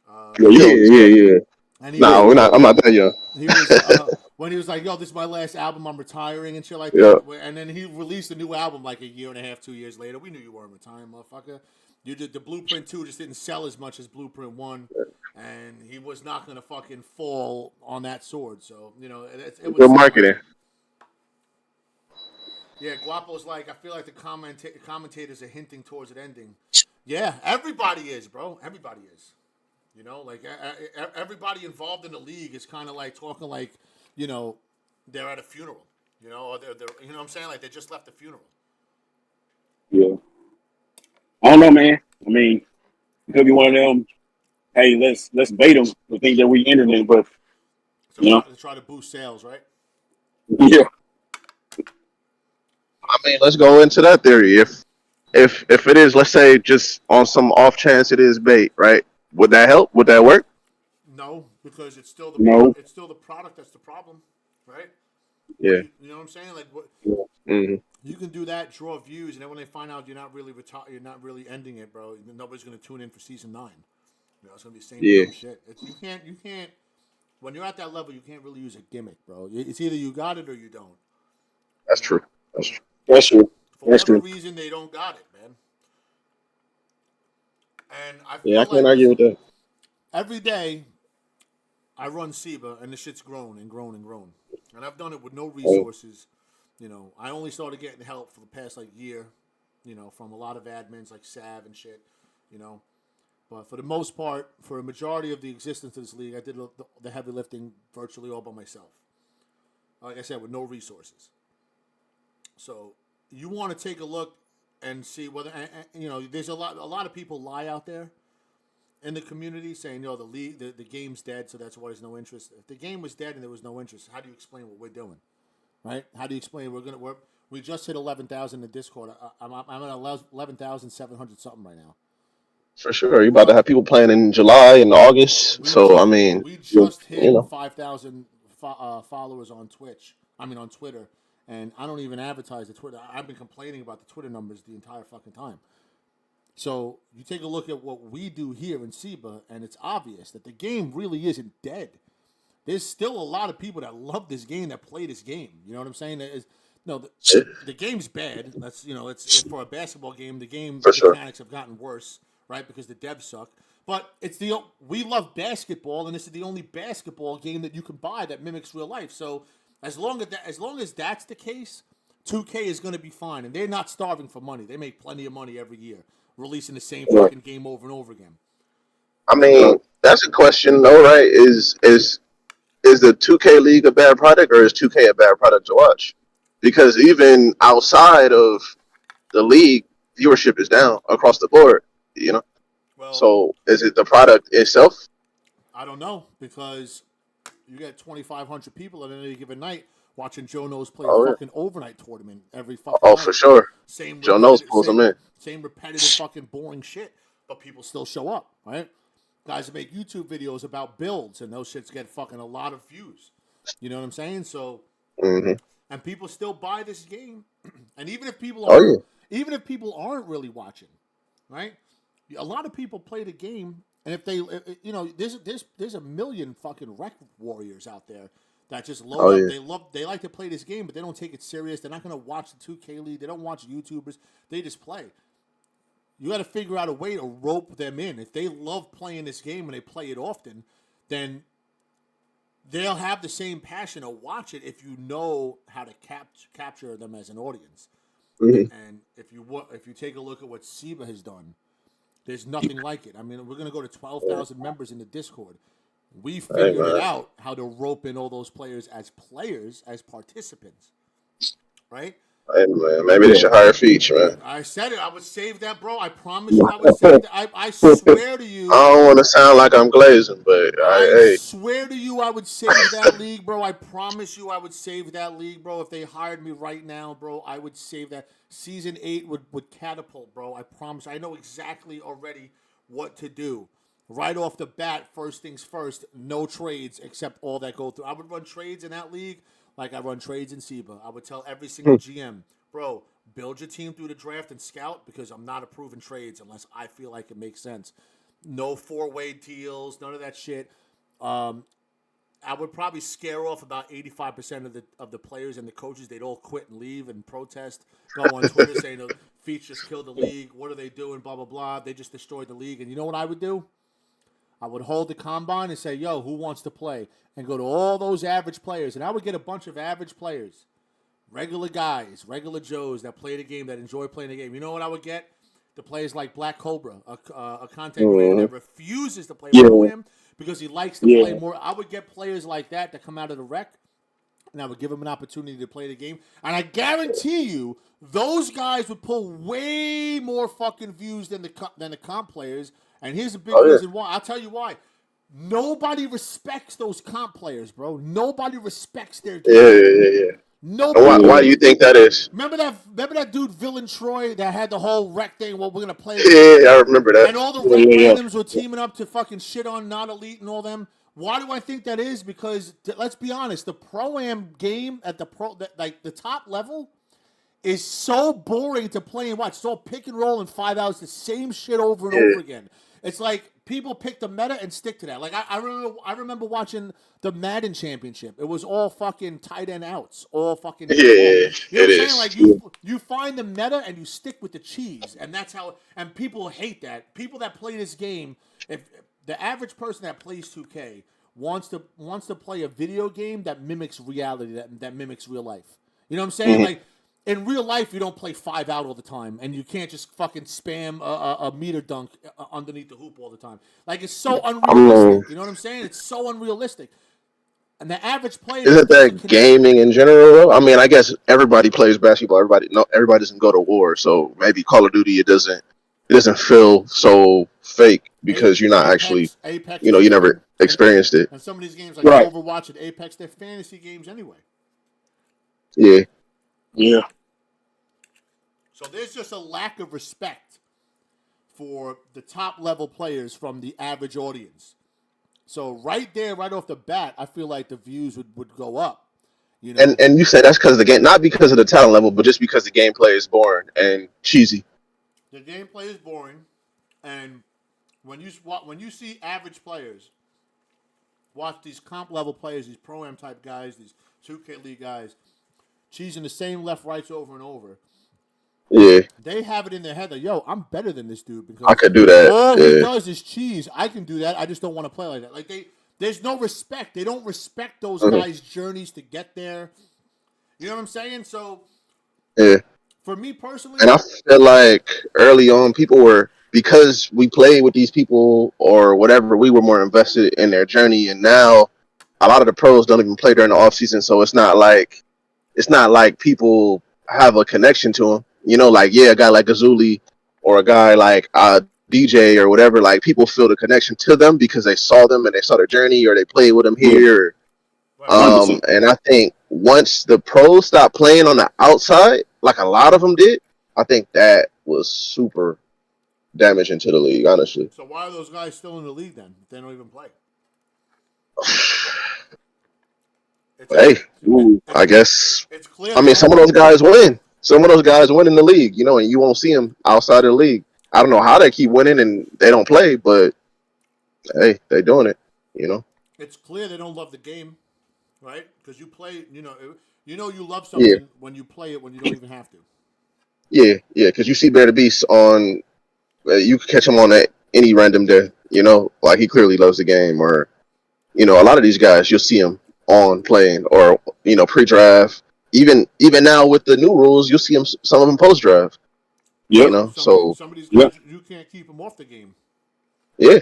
Yeah, you know what's up. Yeah. And he Nah, was we're not. I'm not that young. he was when he was like, "Yo, this is my last album. I'm retiring," and shit like Yeah. that. And then he released a new album like a year and a half, 2 years later. We knew you weren't retiring, motherfucker. You did the Blueprint 2 just didn't sell as much as Blueprint 1, and he was not gonna fucking fall on that sword. So you know, it was Good something like marketing. that. Yeah, Guapo's like, I feel like the commentators are hinting towards it ending. Yeah, everybody is, bro. Everybody is. You know, like everybody involved in the league is kind of like talking like, you know, they're at a funeral. You know, or they're you know what I'm saying? Like they just left the funeral. Yeah. I don't know, man. I mean, it could be one of them. Hey, let's bait them to think that we entered it, but So you know, to try to boost sales, right? yeah. I mean, let's go into that theory. If it is, let's say, just on some off chance it is bait, right? Would that help? Would that work? No, because it's still No. it's still the product that's the problem, right? What do Yeah. you know what I'm saying? Like what Hmm. you can do that, draw views, and then when they find out you're not really ending it, bro. Nobody's gonna tune in for season 9. You know, it's gonna be the same Yeah. dumb shit. You can't. When you're at that level, you can't really use a gimmick, bro. It's either you got it or you don't. That's You know, true. That's true. That's true. for That's whatever true. reason, they don't got it, man. And I Yeah, I feel can't like, argue with listen, that. every day I run SIBA, and the shit's grown and grown and grown, and I've done it with no Oh, resources. You know, I only started getting help for the past like year. You know, from a lot of admins like Sav and shit. You know, but for the most part, for a majority of the existence of this league, I did the heavy lifting virtually all by myself. Like I said, with no resources. So you want to take a look and see whether you know. There's a lot of people lie out there in the community saying, "Yo, the game's dead, so that's why there's no interest." If the game was dead and there was no interest, how do you explain what we're doing, right? How do you explain we just hit 11,000 in the Discord. I'm at 11,700 something right now. For sure. You're about to Well, have people playing in July and August. we So I just mean, we yeah. just you hit know, 5,000 followers on Twitch. I mean on Twitter, and I don't even advertise the Twitter. I've been complaining about the Twitter numbers the entire fucking time. So you take a look at what we do here in SIBA, and it's obvious that the game really isn't dead. There's still a lot of people that love this game that play this game. You know what I'm saying? No, the game's bad. That's it's for a basketball game. The game for sure. mechanics have gotten worse, right? Because the devs suck. But we love basketball, and this is the only basketball game that you can buy that mimics real life. So as long as that's the case, 2K is going to be fine, and they're not starving for money. They make plenty of money every year, releasing the same Right. fucking game over and over again. I Right. mean, that's a question though, right? Is the 2K League a bad product, or is 2K a bad product to watch? Because even outside of the league, viewership is down across the board. You know, Well, so is it the product itself? I don't know because you get 2,500 people at any given night watching Joe Knows play a Oh yeah. fucking overnight tournament every fucking Oh, for night. sure. Same Joe knows repetitive, pulls them in. same repetitive fucking boring shit, but people still show up, right? Guys that make YouTube videos about builds and those shits get fucking a lot of views. You know what I'm saying? So, Hmm. and people still buy this game, and Oh yeah. even if people aren't really watching, right? A lot of people play the game, and if they, you know, there's a million fucking rec warriors out there that just load Oh up. yeah. They like to play this game, but they don't take it serious. They're not gonna watch the 2K League. They don't watch YouTubers. They just play. You got to figure out a way to rope them in. If they love playing this game and they play it often, then they'll have the same passion to watch it if you know how to capture them as an audience. Hmm. And if you take a look at what SIBA has done, there's nothing like it. I mean, we're gonna go to 12,000 members in the Discord. We Hey figured it man. out how to rope in all those players as participants, right? Hey man. Maybe they Yeah. should hire Feach, man. I said it. I would save that, bro. I promise you, I would save that. I swear to you. I don't want to sound like I'm glazing, but I hey, swear to you, I would save that league, bro. I promise you, I would save that league, bro. If they hired me right now, bro, I would save that. Season 8 would catapult, bro. I promise. I know exactly already what to do. Right off the bat, first things first, no trades except all that go through. I would run trades in that league like I run trades in SIBA. I would tell every single GM, bro, build your team through the draft and scout because I'm not approving trades unless I feel like it makes sense. No four-way deals, none of that shit. I would probably scare off about 85% of the players and the coaches. They'd all quit and leave and protest, go on Twitter saying the Feach just killed the league. What are they doing? Blah, blah, blah. They just destroyed the league. And you know what I would do? I would hold the combine and say, yo, who wants to play? And go to all those average players. And I would get a bunch of average players, regular guys, regular Joes that play the game, that enjoy playing the game. You know what I would get? The players like Black Cobra, a content creator that refuses to play Pro-Am because he likes to play more. I would get players like that come out of the rec, and I would give them an opportunity to play the game. And I guarantee you, those guys would pull way more fucking views than the comp players. And here's a big reason why. I'll tell you why. Nobody respects those comp players, bro. Nobody respects their game. Yeah. Nobody. Why do you think that is? Remember that dude, Villain Troy, that had the whole rec thing? Well, we're going to play. Yeah, I remember that. And all the rec randoms were teaming up to fucking shit on Not Elite and all them. Why do I think that is? Because, let's be honest, the Pro-Am game at the top level is so boring to play and watch. It's all pick and roll in 5 hours, the same shit over and over again. It's like people pick the meta and stick to that. Like I remember watching the Madden Championship. It was all fucking tight end outs, all fucking. Yeah, you know what I'm it saying? is. Like you find the meta and you stick with the cheese, and that's how. And people hate that. People that play this game, if the average person that plays 2K wants to play a video game that mimics reality, that mimics real life. You know what I'm saying? Mm-hmm. Like. In real life, you don't play 5 out all the time, and you can't just fucking spam a meter dunk underneath the hoop all the time. Like, it's so unrealistic. You know what I'm saying? It's so unrealistic. And the average player Isn't that gaming in general, though? I mean, I guess everybody plays basketball. Everybody doesn't go to war, so maybe Call of Duty it doesn't feel so fake because you're not actually, Apex you never experienced it. And some of these games like Overwatch and Apex, they're fantasy games anyway. Yeah. Yeah. So there's just a lack of respect for the top level players from the average audience. So right there, right off the bat, I feel like the views would go up. You know? And you say that's because of the game, not because of the talent level, but just because the gameplay is boring and cheesy. The gameplay is boring, and when you see average players, watch these comp level players, these Pro-Am type guys, these 2K League guys, cheesing the same left rights over and over. Yeah. They have it in their head that, yo, I'm better than this dude because I could do that. All he does is cheese. I can do that. I just don't want to play like that. Like there's no respect. They don't respect those guys' journeys to get there. You know what I'm saying? So for me personally, and I feel like early on because we played with these people or whatever, we were more invested in their journey, and now a lot of the pros don't even play during the off season, so it's not like people have a connection to them. Like a guy like Gazuli or a guy like DJ or whatever, like people feel the connection to them because they saw them and they saw their journey or they played with them here. And I think once the pros stopped playing on the outside, like a lot of them did, I think that was super damaging to the league, honestly. So why are those guys still in the league then? If they don't even play. I guess. It's clear. I mean, some of those guys win. Some of those guys win in the league, and you won't see them outside of the league. I don't know how they keep winning and they don't play, but hey, they're doing it, It's clear they don't love the game, right? Because you play, you love something when you play it when you don't even have to. Yeah, because you see Bear the Beast on, you can catch him on any random day, like he clearly loves the game, or, a lot of these guys, you'll see him on playing, or, pre-draft. Even now with the new rules, you'll see some of them post-draft. Some of these guys, you can't keep them off the game. Yeah,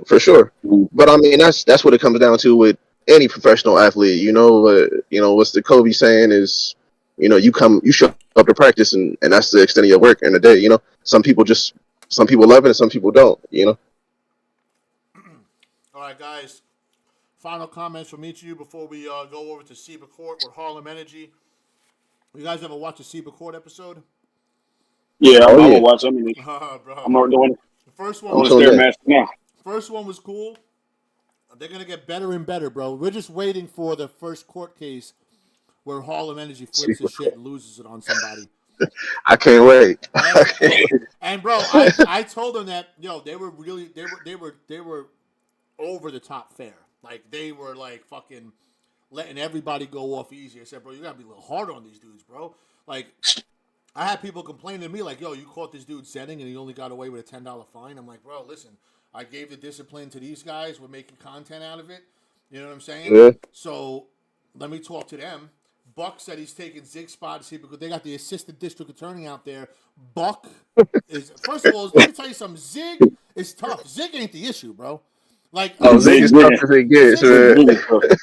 for sure. But I mean, that's what it comes down to with any professional athlete. What's the Kobe saying is, you show up to practice, and that's the extent of your work in the day. Some people love it and some people don't. All right, guys. Final comments from each of you before we go over to SIBA Court with Harlem Energy. You guys ever watch a SIBA Court episode? Yeah, I will watch. I mean, bro. I'm not doing it. First one On was the Stairmaster now. first one was cool. They're gonna get better and better, bro. We're just waiting for the first court case where Harlem Energy flips his shit and loses it on somebody. I can't wait. And bro, I told them that they were really they were over the top fair. Like they were like fucking letting everybody go off easy. I said, bro, you gotta be a little harder on these dudes, bro. Like I had people complaining to me like, yo, you caught this dude setting and he only got away with a $10 fine. I'm like, bro, listen, I gave the discipline to these guys. We're making content out of it. You know what I'm saying? Yeah. So let me talk to them. Buck said he's taking Zig's spot to see because they got the assistant district attorney out there. Buck is first of all, let me tell you something. Zig is tough. Zig ain't the issue, bro. Like Oh, Zig is tough as it gets. the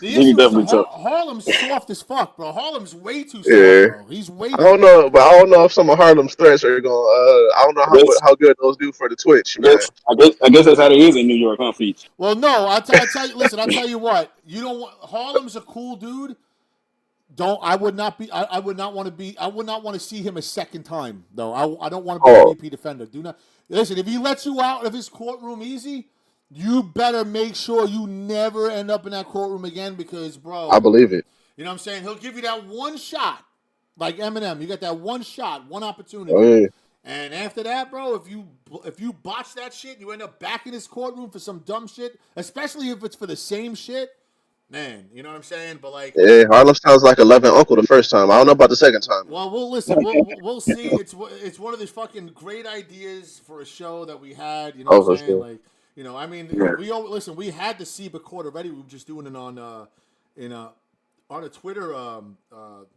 issue is definitely tough. Harlem's soft as fuck, bro. Harlem's way too soft, Yeah. bro. He's way I too don't know, but I don't know if some of Harlem's threats are going. I don't know how good those do for the Twitch, man. I guess that's how it is in New York, huh, Feach? Well, no, I tell you. Listen, I'll tell you what. You don't want Harlem's a cool dude. I would not want to be. I would not want to see him a second time, though. I don't want to be a repeat offender. Do not listen. If he lets you out of his courtroom easy, you better make sure you never end up in that courtroom again because, bro, I believe it. You know what I'm saying? He'll give you that one shot, like Eminem. You got that one shot, one opportunity. Oh, yeah. And after that, bro, if you botch that shit, you end up back in his courtroom for some dumb shit, especially if it's for the same shit. Man, you know what I'm saying? But like, Yeah, Harlem sounds like 11 Uncle the first time. I don't know about the second time. well, we'll listen. We'll see. It's one of these fucking great ideas for a show that we had. You know what I'm saying? Sure. Like, I mean, Yeah. we had the SIBA court already. We were just doing it on a Twitter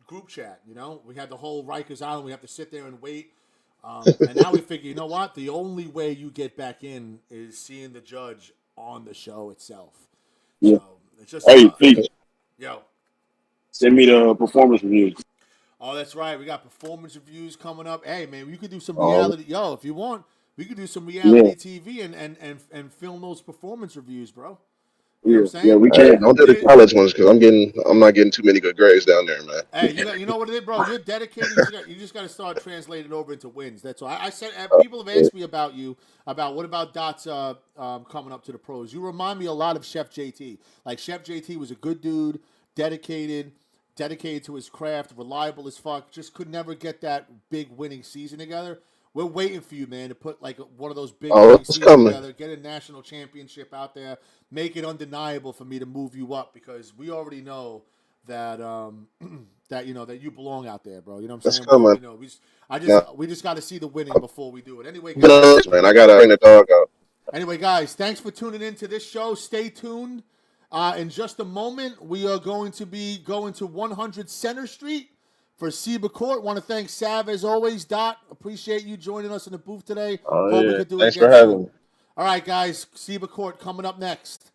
group chat. We had the whole Rikers Island. We have to sit there and wait. And now we figure, you know what? The only way you get back in is seeing the judge on the show itself. Yeah. So it's just Hey, Feach, yo. send me the performance reviews. Oh, that's right. We got performance reviews coming up. Hey, man, we could do some reality. Yo, if you want, we could do some reality TV and film those performance reviews, bro. You know what I'm saying? Yeah, we Hey, can. don't do the college ones because I'm not getting too many good grades down there, man. Hey, you know what it is, bro? You're dedicated. You just got to start translating over into wins. That's all. I said people have asked me about you what about Dot's coming up to the pros. You remind me a lot of Chef JT. Like Chef JT was a good dude, dedicated to his craft, reliable as fuck. Just could never get that big winning season together. We're waiting for you, man, to put like one of those big winning it's seasons coming. together, get a national championship out there, make it undeniable for me to move you up because we already know that that you belong out there, bro. You know what I'm saying? That's coming. We just got to see the winning before we do it. Anyway, guys. Man, I gotta bring the dog out. Anyway, guys, thanks for tuning in to this show. Stay tuned. In just a moment, we are going to be going to 100 Center Street for SIBA Court. Want to thank Sav as always. Dot, appreciate you joining us in the booth today. Oh, Hope we yeah. could do Thanks it for again having soon. me. All right, guys, SIBA Court coming up next.